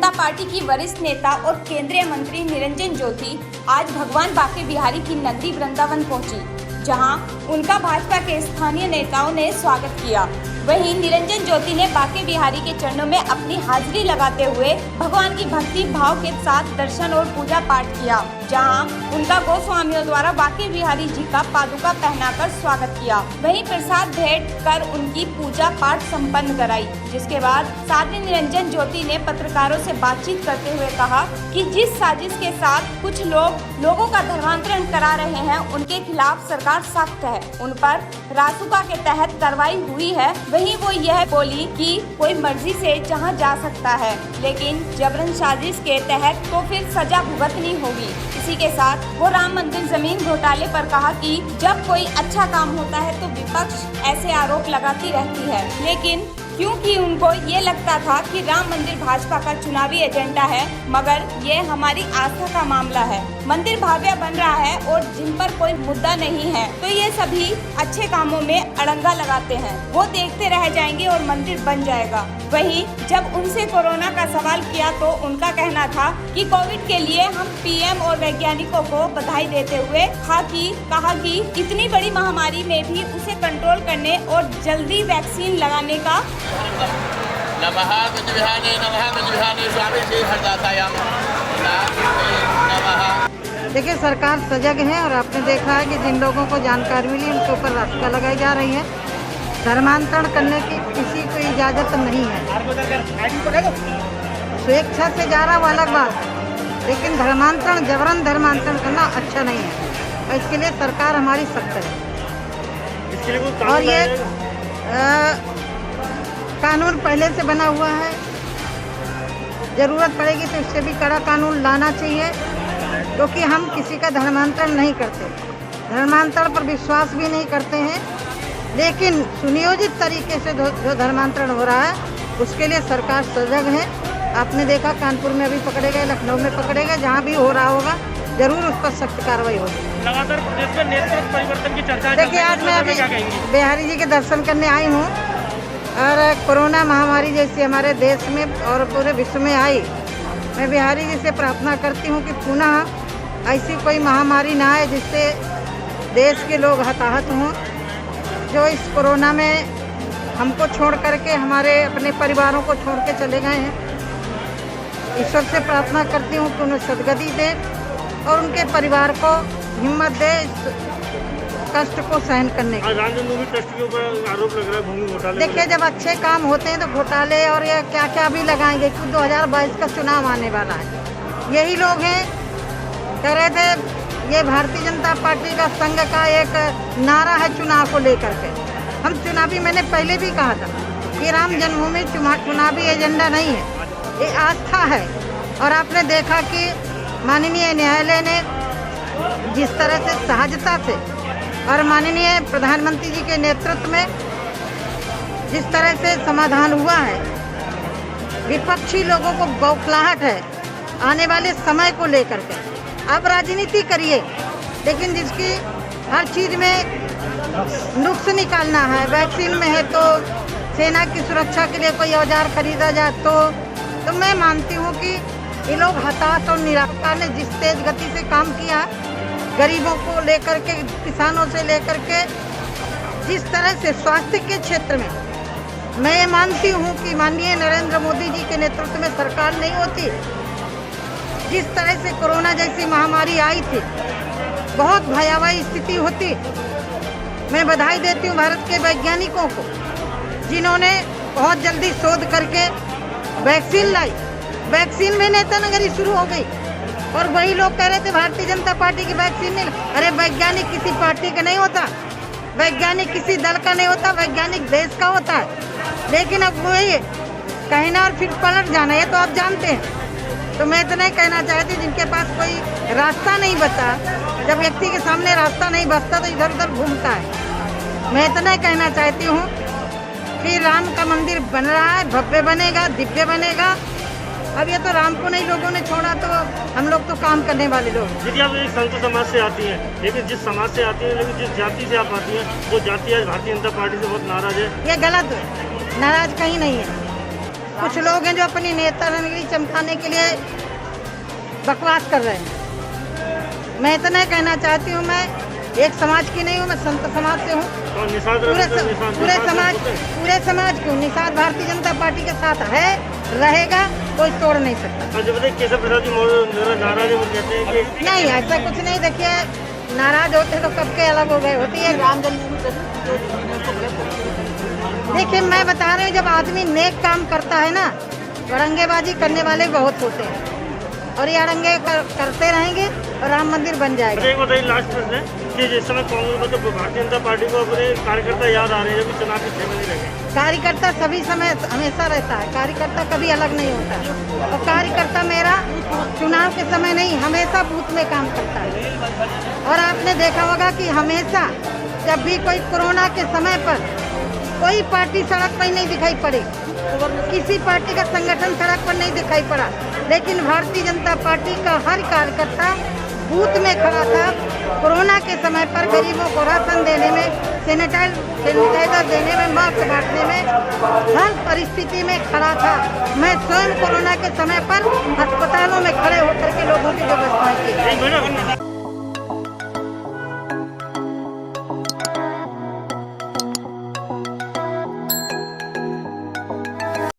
जनता party की वरिष्ठ नेता और केंद्रीय मंत्री निरंजन ज्योति आज भगवान बांके बिहारी की नगरी वृंदावन पहुंची, जहां उनका भाजपा के स्थानीय नेताओं ने स्वागत किया। वहीं निरंजन ज्योति ने बांके बिहारी के चरणों में अपनी हाजिरी लगाते हुए भगवान की भक्ति भाव के साथ दर्शन और पूजा पाठ किया, जहां उनका गोस्वामियों द्वारा बांके बिहारी जी का पादुका पहनाकर स्वागत किया। वहीं प्रसाद भेंट कर उनकी पूजा पाठ संपन्न कराई, जिसके बाद साध्वी निरंजन ज्योति ने पत्रकारों से बातचीत करते हुए कहा कि जिस साजिश के साथ कुछ लोगों का धर्मांतरण करा रहे हैं, उनके खिलाफ सरकार सख्त है। उन पर रासुका के तहत कार्रवाई हुई है। वहीं वो यह बोली कि कोई मर्जी से जहां जा सकता है, लेकिन जबरन साजिश के तहत तो फिर सजा भुगतनी होगी। इसी के साथ वो राम मंदिर जमीन घोटाले पर कहा कि जब कोई अच्छा काम होता है तो विपक्ष ऐसे आरोप लगाती रहती है, लेकिन क्योंकि उनको ये लगता था कि राम मंदिर भाजपा का चुनावी एजेंडा है, मगर ये हमारी आस्था का मामला है। मंदिर भव्य बन रहा है और जिन पर कोई मुद्दा नहीं है तो ये सभी अच्छे कामों में अड़ंगा लगाते हैं। वो देखते रह जाएंगे और मंदिर बन जाएगा। वहीं जब उनसे कोरोना का सवाल किया तो उनका कहना था कि कोविड के लिए हम पीएम और वैज्ञानिकों को बधाई देते हुए कहा कि इतनी बड़ी महामारी में भी उसे कंट्रोल करने और जल्दी वैक्सीन लगाने का नमः गजविहाने स्वामी श्री हरदासायाम नमः। देखिए, सरकार सजग है और आपने देखा है कि जिन लोगों को जानकारी मिली उनके ऊपर रास्ता लगाई जा रही है। धर्मांतरण करने की किसी को इजाज़त नहीं है। स्वेच्छा से जा रहा वो अलग बात है, लेकिन जबरन धर्मांतरण करना अच्छा नहीं है और इसके लिए सरकार हमारी सख्त है। और ये कानून पहले से बना हुआ है, ज़रूरत पड़ेगी तो इससे भी कड़ा कानून लाना चाहिए, क्योंकि हम किसी का धर्मांतरण नहीं करते, धर्मांतरण पर विश्वास भी नहीं करते हैं, लेकिन सुनियोजित तरीके से जो धर्मांतरण हो रहा है उसके लिए सरकार सजग है। आपने देखा कानपुर में अभी पकड़े गए, लखनऊ में पकड़े गए, जहाँ भी हो रहा होगा जरूर उस पर सख्त कार्रवाई होगी। लगातार प्रदेश में नेतृत्व परिवर्तन की चर्चा। देखिए, आज मैं अभी बिहारी जी के दर्शन करने आई हूँ और कोरोना महामारी जैसी हमारे देश में और पूरे विश्व में आई, मैं बिहारी जी से प्रार्थना करती हूँ कि पुनः ऐसी कोई महामारी ना आए जिससे देश के लोग हताहत हों। जो इस कोरोना में हमको छोड़ करके हमारे अपने परिवारों को छोड़ के चले गए हैं, ईश्वर से प्रार्थना करती हूँ कि उन्हें सद्गति दे और उनके परिवार को हिम्मत दे इस कष्ट को सहन करने की। रामजन्मभूमि ट्रस्ट के ऊपर आरोप लग रहा है भूमि घोटाले। देखिए, जब अच्छे काम होते हैं तो घोटाले और ये क्या क्या भी लगाएंगे, क्योंकि 2022 का चुनाव आने वाला है। यही लोग हैं कह रहे थे ये भारतीय जनता पार्टी का संघ का एक नारा है चुनाव को लेकर के। हम चुनावी, मैंने पहले भी कहा था कि राम जन्मभूमि चुनावी एजेंडा नहीं है, ये आस्था है। और आपने देखा कि माननीय न्यायालय ने जिस तरह से सहजता से और माननीय प्रधानमंत्री जी के नेतृत्व में जिस तरह से समाधान हुआ है, विपक्षी लोगों को बौखलाहट है आने वाले समय को लेकर के। अब राजनीति करिए, लेकिन जिसकी हर चीज़ में नुक्स निकालना है, वैक्सीन में है तो सेना की सुरक्षा के लिए कोई औजार खरीदा जाए तो मैं मानती हूँ कि ये लोग हताश और निराश ने जिस तेज गति से काम किया, गरीबों को लेकर के, किसानों से लेकर के, जिस तरह से स्वास्थ्य के क्षेत्र में मैं ये मानती हूँ कि माननीय नरेंद्र मोदी जी के नेतृत्व में सरकार नहीं होती, जिस तरह से कोरोना जैसी महामारी आई थी, बहुत भयावह स्थिति होती। मैं बधाई देती हूँ भारत के वैज्ञानिकों को, जिन्होंने बहुत जल्दी शोध करके वैक्सीन लाई। वैक्सीन में नेतानगरी शुरू हो गई और वही लोग कह रहे थे भारतीय जनता पार्टी की वैक्सीन नहीं। अरे वैज्ञानिक किसी पार्टी का नहीं होता, वैज्ञानिक किसी दल का नहीं होता, वैज्ञानिक देश का होता है। लेकिन अब वही कहना और फिर पलट जाना, ये तो आप जानते हैं। तो मैं इतना ही कहना चाहती हूँ, जिनके पास कोई रास्ता नहीं बचा, जब व्यक्ति के सामने रास्ता नहीं बचता तो इधर उधर घूमता है। मैं इतना ही कहना चाहती हूँ कि राम का मंदिर बन रहा है, भव्य बनेगा, दिव्य बनेगा। अब ये तो राम को नहीं लोगों ने छोड़ा, तो हम लोग तो काम करने वाले लोग। दीदी, आप एक संत समाज से आती हैं, लेकिन जिस समाज से आती हैं, लेकिन जिस जाति से आप आती हैं, वो जाति आज भारतीय जनता पार्टी से बहुत नाराज है। ये गलत है, नाराज कहीं नहीं है। कुछ लोग हैं जो अपनी नेतागिरी चमकाने के लिए बकवास कर रहे हैं। मैं इतना ही कहना चाहती हूँ, मैं एक समाज की नहीं हूँ, मैं संत समाज से हूँ। तो निषाद पूरे समाज को निषाद भारतीय जनता पार्टी के साथ है, रहेगा, कोई तोड़ नहीं सकता। और जब देखिए केशव प्रसाद जी नाराज हो कहते हैं कि नहीं, ऐसा कुछ नहीं। देखिए, नाराज होते तो कब के अलग हो गए होती है। देखिए, मैं बता रही हूँ, जब आदमी नेक काम करता है ना, अड़ंगेबाजी करने वाले बहुत होते हैं, और ये अड़ंगे करते रहेंगे और राम मंदिर बन जाएगा। एक बताइए, लास्ट प्रश्न है कि जिस समय कांग्रेस मतलब भारतीय जनता पार्टी को अपने कार्यकर्ता याद आ रहे हैं जब चुनाव के 6 महीने लगे। कार्यकर्ता सभी समय हमेशा रहता है, कार्यकर्ता कभी अलग नहीं होता। और कार्यकर्ता मेरा चुनाव के समय नहीं, हमेशा बूथ में काम करता है। और आपने देखा होगा कि हमेशा जब भी कोई कोरोना के समय पर कोई पार्टी सड़क पर नहीं दिखाई पड़ी, किसी पार्टी का संगठन सड़क पर नहीं दिखाई पड़ा, लेकिन भारतीय जनता पार्टी का हर कार्यकर्ता बूथ में खड़ा था। कोरोना के समय पर गरीबों को राशन देने में, सैनिटाइजर देने में, मास्क बांटने में, हर परिस्थिति में खड़ा था। मैं स्वयं कोरोना के समय पर अस्पतालों में खड़े होकर के लोगों की व्यवस्थाएं की।